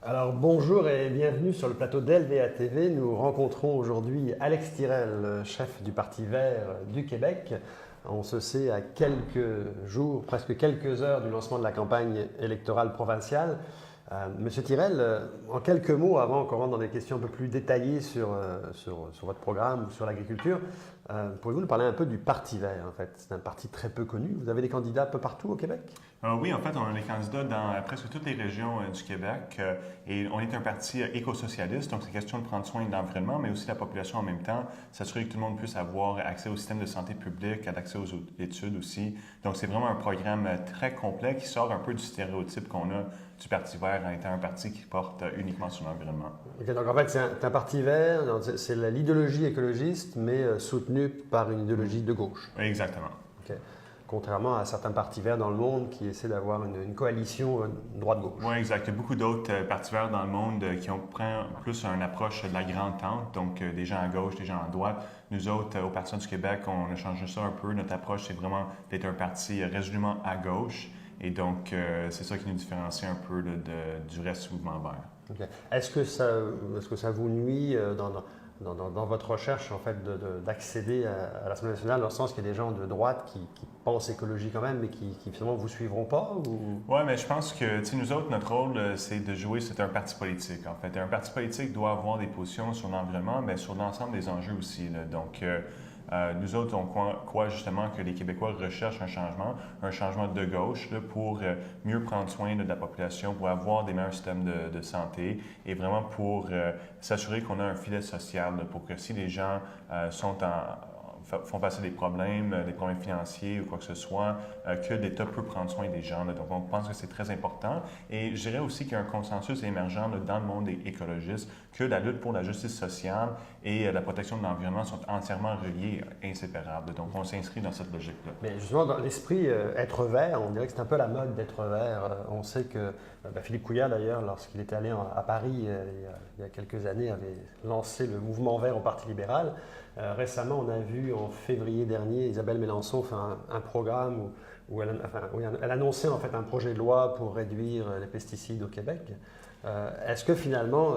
Alors bonjour et bienvenue sur le plateau d'LVA TV. Nous rencontrons aujourd'hui Alex Tirel, chef du Parti vert du Québec. On se sait à quelques jours, presque quelques heures du lancement de la campagne électorale provinciale. Monsieur Tirel, en quelques mots, avant qu'on rentre dans des questions un peu plus détaillées sur votre programme ou sur l'agriculture, pouvez-vous nous parler un peu du Parti vert en fait? C'est un parti très peu connu. Vous avez des candidats un peu partout au Québec? Oui, en fait, on a des candidats dans presque toutes les régions du Québec et on est un parti éco-socialiste, donc c'est question de prendre soin de l'environnement, mais aussi de la population en même temps, s'assurer que tout le monde puisse avoir accès au système de santé publique, accès aux études aussi. Donc c'est vraiment un programme très complet qui sort un peu du stéréotype qu'on a du Parti vert en étant un parti qui porte uniquement sur l'environnement. Okay, donc en fait, c'est un parti vert, c'est l'idéologie écologiste, mais soutenue par une idéologie de gauche. Exactement. Okay. Contrairement à certains partis verts dans le monde qui essaient d'avoir une coalition droite-gauche. Oui, exact. Il y a beaucoup d'autres partis verts dans le monde qui ont plus une approche de la grande tente, donc des gens à gauche, des gens à droite. Nous autres, au Parti du Québec, on a changé ça un peu. Notre approche, c'est vraiment d'être un parti résolument à gauche. Et donc, c'est ça qui nous différencie un peu du reste du mouvement vert. Okay. Est-ce que ça vous nuit dans votre recherche en fait, d'accéder à l'Assemblée nationale, dans le sens qu'il y a des gens de droite qui pensent écologie quand même, mais qui finalement ne vous suivront pas? Ou... Oui, mais je pense que nous autres, notre rôle, c'est de jouer, c'est un parti politique en fait. Et un parti politique doit avoir des positions sur l'environnement, mais sur l'ensemble des enjeux aussi. Là. Donc, nous autres, on croit justement que les Québécois recherchent un changement de gauche là, pour mieux prendre soin de la population, pour avoir des meilleurs systèmes de santé et vraiment pour s'assurer qu'on a un filet social là, pour que si les gens font passer des problèmes financiers ou quoi que ce soit, que l'État peut prendre soin des gens. Là. Donc, on pense que c'est très important. Et je dirais aussi qu'il y a un consensus émergent là, dans le monde des écologistes que la lutte pour la justice sociale et la protection de l'environnement sont entièrement reliées, inséparables. Donc, on s'inscrit dans cette logique-là. Mais justement, dans l'esprit être vert, on dirait que c'est un peu la mode d'être vert. On sait que Philippe Couillard, d'ailleurs, lorsqu'il était allé à Paris il y a quelques années, avait lancé le mouvement vert au Parti libéral. Récemment, on a vu en février dernier, Isabelle Mélenchon fait un programme où elle annonçait en fait un projet de loi pour réduire les pesticides au Québec. Est-ce que finalement,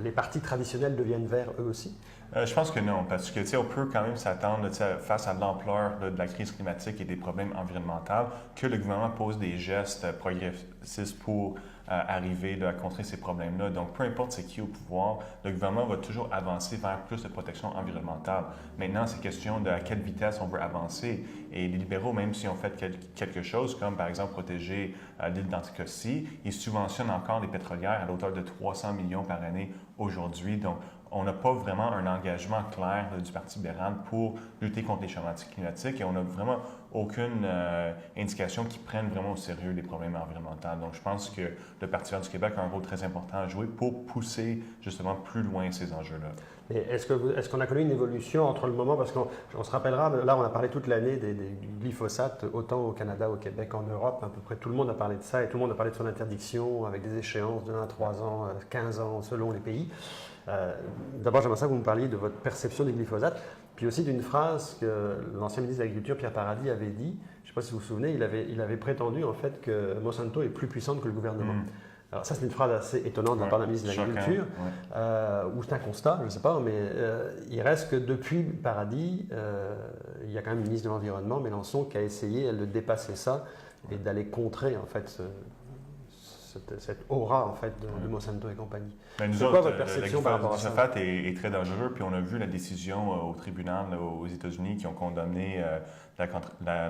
les partis traditionnels deviennent verts eux aussi? Je pense que non, parce que on peut quand même s'attendre face à l'ampleur de la crise climatique et des problèmes environnementaux que le gouvernement pose des gestes progressistes pour arriver à contrer ces problèmes-là. Donc, peu importe c'est qui au pouvoir, le gouvernement va toujours avancer vers plus de protection environnementale. Maintenant, c'est question de à quelle vitesse on veut avancer. Et les libéraux, même si on fait quelque chose, comme par exemple protéger l'île d'Anticosti, ils subventionnent encore les pétrolières à l'auteur de 300 millions par année aujourd'hui. Donc, on n'a pas vraiment un engagement clair du Parti libéral pour lutter contre les changements climatiques et on n'a vraiment aucune indication qu'ils prennent vraiment au sérieux les problèmes environnementaux. Donc, je pense que le Parti vert du Québec a un rôle très important à jouer pour pousser justement plus loin ces enjeux-là. Mais est-ce qu'on a connu une évolution entre le moment, parce qu'on se rappellera, là on a parlé toute l'année du glyphosate, autant au Canada, au Québec, en Europe, à peu près tout le monde a parlé de ça et tout le monde a parlé de son interdiction avec des échéances de 1 à 3 ans, 15 ans selon les pays. D'abord, j'aimerais ça que vous me parliez de votre perception du glyphosate, puis aussi d'une phrase que l'ancien ministre de l'Agriculture, Pierre Paradis, avait dit. Je ne sais pas si vous vous souvenez, il avait prétendu en fait que Monsanto est plus puissante que le gouvernement. Alors ça, c'est une phrase assez étonnante de la part d'un ministre de l'Agriculture, ou c'est un constat, je ne sais pas, mais il reste que depuis Paradis, il y a quand même une ministre de l'Environnement, Mélenchon, qui a essayé, elle, de dépasser ça et d'aller contrer en fait cette aura en fait de Monsanto et compagnie. C'est quoi votre perception par rapport à ça? Le glyphosate est très dangereux, puis on a vu la décision au tribunal aux États-Unis qui ont condamné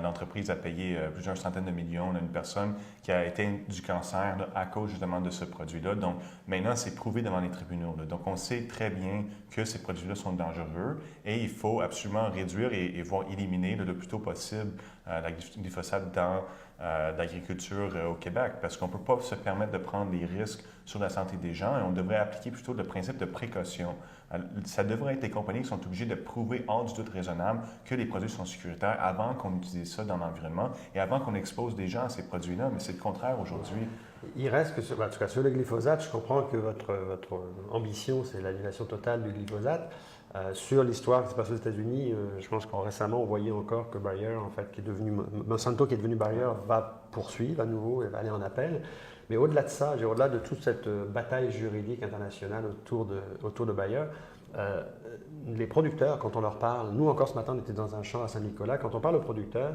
l'entreprise à payer plusieurs centaines de millions à une personne qui a éteint du cancer là, à cause justement de ce produit-là. Donc maintenant, c'est prouvé devant les tribunaux. Là. Donc on sait très bien que ces produits-là sont dangereux et il faut absolument réduire et voire éliminer le plus tôt possible la glyphosate dans l'agriculture au Québec parce qu'on ne peut pas se permettre de prendre des risques sur la santé des gens et on devrait appliquer plutôt le principe de précaution. Ça devrait être les compagnies qui sont obligées de prouver hors du doute raisonnable que les produits sont sécuritaires avant qu'on utilise ça dans l'environnement et avant qu'on expose des gens à ces produits-là, mais c'est le contraire aujourd'hui. Il reste que, en tout cas, sur le glyphosate, je comprends que votre ambition, c'est l'annulation totale du glyphosate. Sur l'histoire qui se passe aux États-Unis, je pense qu'en récemment, on voyait encore que Bayer, en fait, Monsanto qui est devenu Bayer, va poursuivre à nouveau et va aller en appel. Mais au-delà de ça, au-delà de toute cette bataille juridique internationale autour de Bayer, les producteurs, quand on leur parle, nous encore ce matin, on était dans un champ à Saint-Nicolas, quand on parle aux producteurs,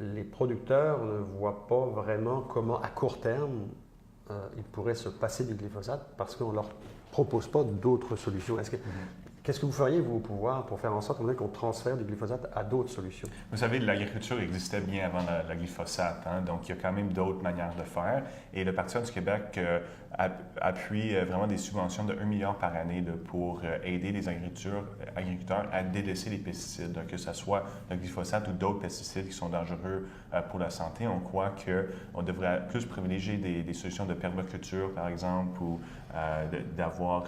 les producteurs ne voient pas vraiment comment, à court terme, ils pourraient se passer du glyphosate parce qu'on ne leur propose pas d'autres solutions. Qu'est-ce que vous feriez, vous, au pouvoir, pour faire en sorte qu'on transfère du glyphosate à d'autres solutions? Vous savez, l'agriculture existait bien avant la glyphosate, hein, donc il y a quand même d'autres manières de faire. Et le Parti du Québec appuie vraiment des subventions de 1 milliard par année pour aider les agriculteurs à délaisser les pesticides, que ce soit le glyphosate ou d'autres pesticides qui sont dangereux pour la santé. On croit qu'on devrait plus privilégier des solutions de permaculture, par exemple, ou d'avoir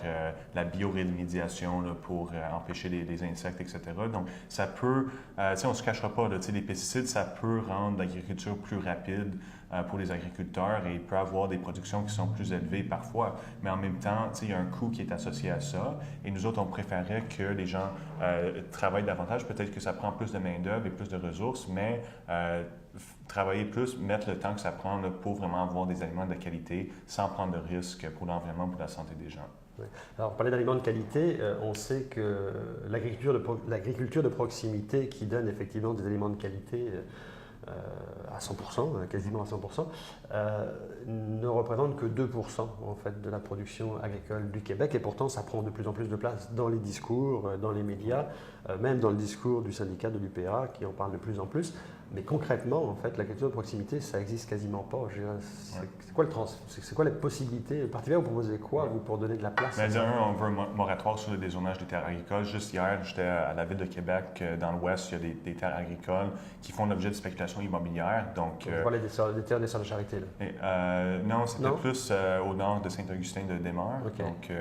la biorémédiation pour empêcher les insectes, etc. Donc, ça peut, on ne se cachera pas, là, les pesticides, ça peut rendre l'agriculture plus rapide pour les agriculteurs et il peut avoir des productions qui sont plus élevées parfois. Mais en même temps, il y a un coût qui est associé à ça. Et nous autres, on préférait que les gens travaillent davantage. Peut-être que ça prend plus de main-d'œuvre et plus de ressources, mais travailler plus, mettre le temps que ça prend là, pour vraiment avoir des aliments de qualité sans prendre de risques pour l'environnement, pour la santé des gens. Oui. Alors, pour parler d'aliments de qualité, on sait que l'agriculture de proximité qui donne effectivement des aliments de qualité à 100%, quasiment à 100%, ne représente que 2% en fait, de la production agricole du Québec et pourtant ça prend de plus en plus de place dans les discours, dans les médias, même dans le discours du syndicat de l'UPA qui en parle de plus en plus. Mais concrètement, en fait, l'agriculture de proximité, ça n'existe quasiment pas. C'est quoi les possibilités? Le Parti vert, vous proposez quoi, vous, pour donner de la place? Mais on veut un moratoire sur le dézonage des terres agricoles. Juste hier, j'étais à la ville de Québec. Dans l'Ouest, il y a des terres agricoles qui font l'objet de spéculation immobilière. Donc, vous parlez des terres des Sœurs de Charité, là? Non, c'était plus au nord de Saint-Augustin de Desmaures. Okay. Donc,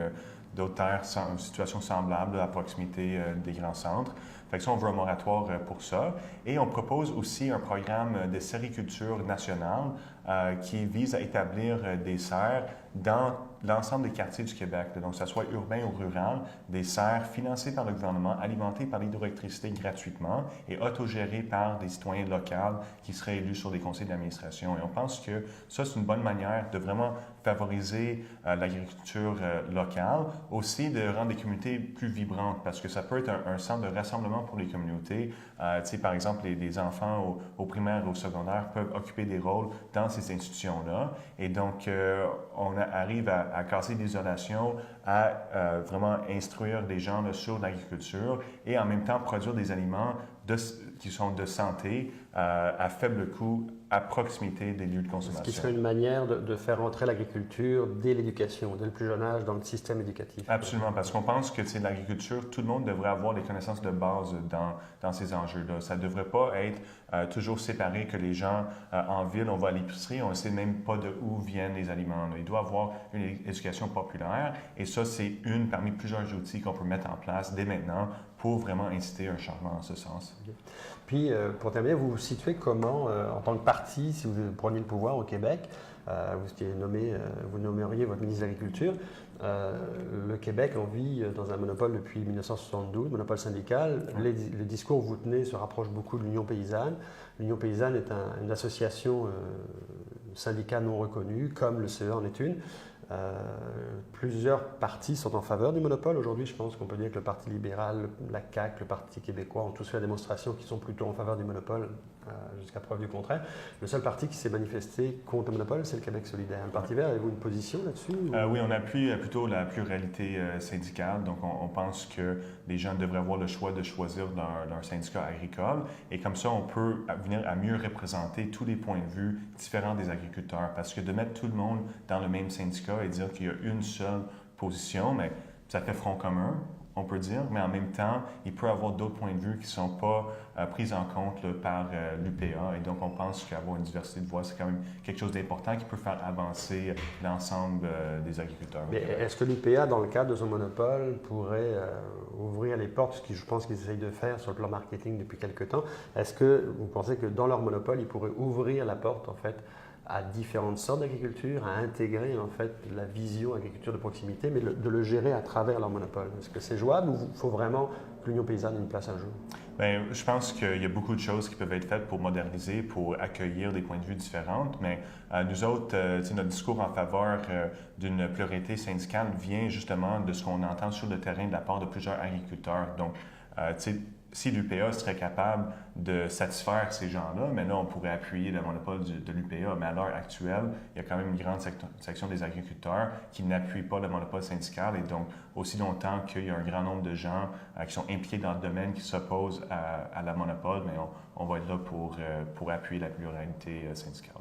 d'autres terres en situation semblable à proximité des grands centres. Fait que ça, on veut un moratoire pour ça. Et on propose aussi un programme de sériculture nationale qui vise à établir des serres dans l'ensemble des quartiers du Québec. Donc, que ce soit urbain ou rural, des serres financées par le gouvernement, alimentées par l'hydroélectricité gratuitement et autogérées par des citoyens locaux qui seraient élus sur des conseils d'administration. Et on pense que ça, c'est une bonne manière de vraiment favoriser l'agriculture locale, aussi de rendre les communautés plus vibrantes, parce que ça peut être un centre de rassemblement pour les communautés. Par exemple, les enfants au primaire et au secondaire peuvent occuper des rôles dans ces institutions-là. Et donc, on arrive à casser l'isolation, à vraiment instruire les gens là, sur l'agriculture et en même temps produire des aliments qui sont de santé à faible coût, à proximité des lieux de consommation. Ce qui serait une manière de faire entrer l'agriculture dès l'éducation, dès le plus jeune âge, dans le système éducatif. Absolument, parce qu'on pense que l'agriculture, tout le monde devrait avoir les connaissances de base dans ces enjeux-là. Ça ne devrait pas être toujours séparé que les gens en ville, on va à l'épicerie, on ne sait même pas de où viennent les aliments. Il doit y avoir une éducation populaire et ça, c'est une parmi plusieurs outils qu'on peut mettre en place dès maintenant pour vraiment inciter un changement en ce sens. Okay. Puis, pour terminer, vous vous situez comment, en tant que parti, si vous preniez le pouvoir au Québec, vous nommeriez votre ministre de l'Agriculture. Le Québec, on vit dans un monopole depuis 1972, monopole syndical. Les discours que vous tenez se rapprochent beaucoup de l'Union paysanne. L'Union paysanne est une association syndicale non reconnue, comme le CE en est une. Plusieurs partis sont en faveur du monopole. Aujourd'hui, je pense qu'on peut dire que le Parti libéral, la CAQ, le Parti québécois ont tous fait la démonstration qu'ils sont plutôt en faveur du monopole, jusqu'à preuve du contraire. Le seul parti qui s'est manifesté contre le monopole, c'est le Québec solidaire. Le Parti vert, avez-vous une position là-dessus? Oui, on appuie plutôt la pluralité syndicale. Donc, on pense que les gens devraient avoir le choix de choisir leur syndicat agricole. Et comme ça, on peut venir à mieux représenter tous les points de vue différents des agriculteurs. Parce que de mettre tout le monde dans le même syndicat et dire qu'il y a une seule position, mais ça fait front commun, on peut dire, mais en même temps, il peut y avoir d'autres points de vue qui ne sont pas pris en compte là, par l'UPA. Et donc, on pense qu'avoir une diversité de voix, c'est quand même quelque chose d'important qui peut faire avancer l'ensemble des agriculteurs. Mais est-ce que l'UPA, dans le cadre de son monopole, pourrait ouvrir les portes, ce que je pense qu'ils essayent de faire sur le plan marketing depuis quelque temps? Est-ce que vous pensez que dans leur monopole, ils pourraient ouvrir la porte, en fait, à différentes sortes d'agriculture, à intégrer en fait la vision agriculture de proximité, mais de le gérer à travers leur monopole? Est-ce que c'est jouable ou il faut vraiment que l'Union paysanne ait une place à jouer? Bien, je pense qu'il y a beaucoup de choses qui peuvent être faites pour moderniser, pour accueillir des points de vue différents, mais nous autres, notre discours en faveur d'une pluralité syndicale vient justement de ce qu'on entend sur le terrain de la part de plusieurs agriculteurs. Donc, si l'UPA serait capable de satisfaire ces gens-là, mais là, on pourrait appuyer le monopole de l'UPA. Mais à l'heure actuelle, il y a quand même une grande section des agriculteurs qui n'appuient pas le monopole syndical. Et donc, aussi longtemps qu'il y a un grand nombre de gens qui sont impliqués dans le domaine, qui s'opposent à la monopole, mais on va être là pour appuyer la pluralité syndicale.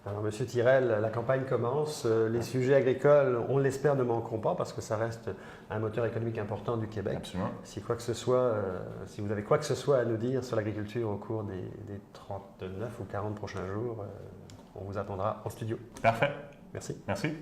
Alors, Monsieur Tirel, la campagne commence. Les sujets agricoles, on l'espère, ne manqueront pas parce que ça reste un moteur économique important du Québec. Absolument. Si vous avez quoi que ce soit à nous dire sur l'agriculture au cours des 39 ou 40 prochains jours, on vous attendra en studio. Parfait. Merci. Merci.